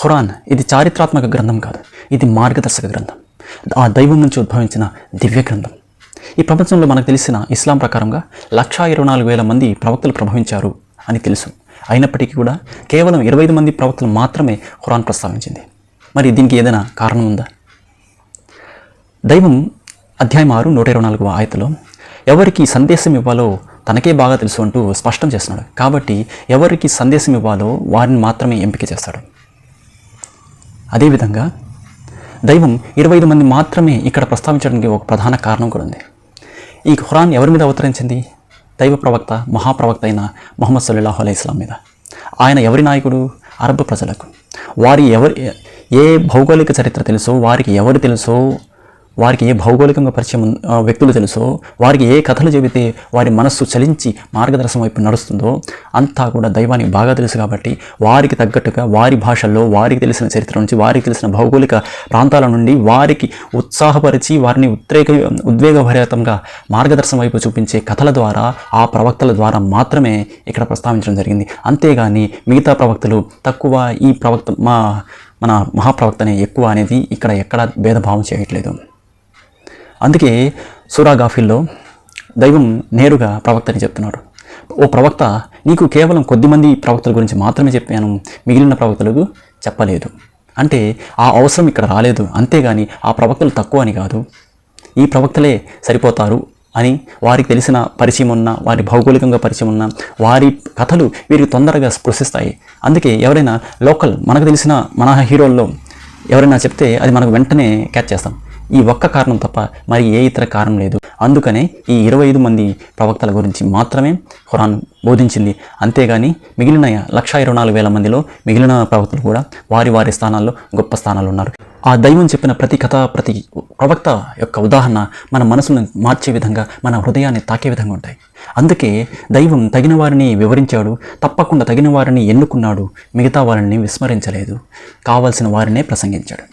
ఖురాన్ ఇది చారిత్రాత్మక గ్రంథం కాదు, ఇది మార్గదర్శక గ్రంథం. ఆ దైవం నుంచి ఉద్భవించిన దివ్య గ్రంథం. ఈ ప్రపంచంలో మనకు తెలిసిన ఇస్లాం ప్రకారంగా 124,000 మంది ప్రవక్తలు ప్రభవించారు అని తెలుసు. అయినప్పటికీ కూడా కేవలం 25 మంది ప్రవక్తలు మాత్రమే ఖురాన్ ప్రస్తావించింది. మరి దీనికి ఏదైనా కారణం ఉందా? దైవం అధ్యాయం 6 124వ ఆయతలో ఎవరికి సందేశం ఇవ్వాలో తనకే బాగా తెలుసు అంటూ స్పష్టం చేస్తున్నాడు. కాబట్టి ఎవరికి సందేశం ఇవ్వాలో వారిని మాత్రమే ఎంపిక చేస్తాడు. అదేవిధంగా దైవం 25 మంది మాత్రమే ఇక్కడ ప్రస్తావించడానికి ఒక ప్రధాన కారణం కూడా ఉంది. ఈ ఖురాన్ ఎవరి మీద అవతరించింది? దైవ ప్రవక్త, మహాప్రవక్త అయిన ముహమ్మద్ సల్లల్లాహు అలైహి వసల్లం మీద. ఆయన ఎవరి నాయకుడు? అరబ్ ప్రజలకు. వారి ఏ భౌగోళిక చరిత్ర తెలుసో, వారికి ఎవరు తెలుసో, వారికి ఏ భౌగోళికంగా పరిచయం వ్యక్తులు తెలుసో, వారికి ఏ కథలు చెబితే వారి మనస్సు చలించి మార్గదర్శనం వైపు నడుస్తుందో అంతా కూడా దైవానికి బాగా తెలుసు. కాబట్టి వారికి తగ్గట్టుగా వారి భాషల్లో వారికి తెలిసిన చరిత్ర నుంచి, వారికి తెలిసిన భౌగోళిక ప్రాంతాల నుండి వారికి ఉత్సాహపరిచి వారిని ఉద్వేగభరితంగా మార్గదర్శనం వైపు చూపించే కథల ద్వారా, ఆ ప్రవక్తల ద్వారా మాత్రమే ఇక్కడ ప్రస్తావించడం జరిగింది. అంతేగాని మిగతా ప్రవక్తలు తక్కువ, ఈ ప్రవక్త మన మహాప్రవక్తనే ఎక్కువ అనేది ఇక్కడ ఎక్కడ భేదభావం చేయట్లేదు. అందుకే సూరా గాఫిర్లో దైవం నేరుగా ప్రవక్తని చెప్తున్నాడు, ఓ ప్రవక్త, నీకు కేవలం కొద్దిమంది ప్రవక్తల గురించి మాత్రమే చెప్పాను, మిగిలిన ప్రవక్తలకు చెప్పలేదు. అంటే ఆ అవసరం ఇక్కడ రాలేదు. అంతేగాని ఆ ప్రవక్తలు తక్కువ అని కాదు, ఈ ప్రవక్తలే సరిపోతారు అని వారికి తెలిసిన పరిచయం ఉన్న, వారి భౌగోళికంగా పరిచయం ఉన్న వారి కథలు వీరికి తొందరగా స్పృశిస్తాయి. అందుకే ఎవరైనా లోకల్ మనకు తెలిసిన మన హీరోల్లో ఎవరైనా చెప్తే అది మనకు వెంటనే క్యాచ్ చేస్తాం. ఈ ఒక్క కారణం తప్ప మరి ఏ ఇతర కారణం లేదు. అందుకనే ఈ 25 మంది ప్రవక్తల గురించి మాత్రమే ఖురాన్ బోధించింది. అంతేగాని మిగిలిన 124,000 మందిలో మిగిలిన ప్రవక్తలు కూడా వారి వారి స్థానాల్లో గొప్ప స్థానాలు ఉన్నారు. ఆ దైవం చెప్పిన ప్రతి కథ, ప్రతి ప్రవక్త యొక్క ఉదాహరణ మన మనసును మార్చే విధంగా, మన హృదయాన్ని తాకే విధంగా ఉంటాయి. అందుకే దైవం తగిన వారిని వివరించాడు, తప్పకుండా తగిన వారిని ఎన్నుకున్నాడు, మిగతా వారిని విస్మరించలేదు, కావాల్సిన వారినే ప్రసంగించాడు.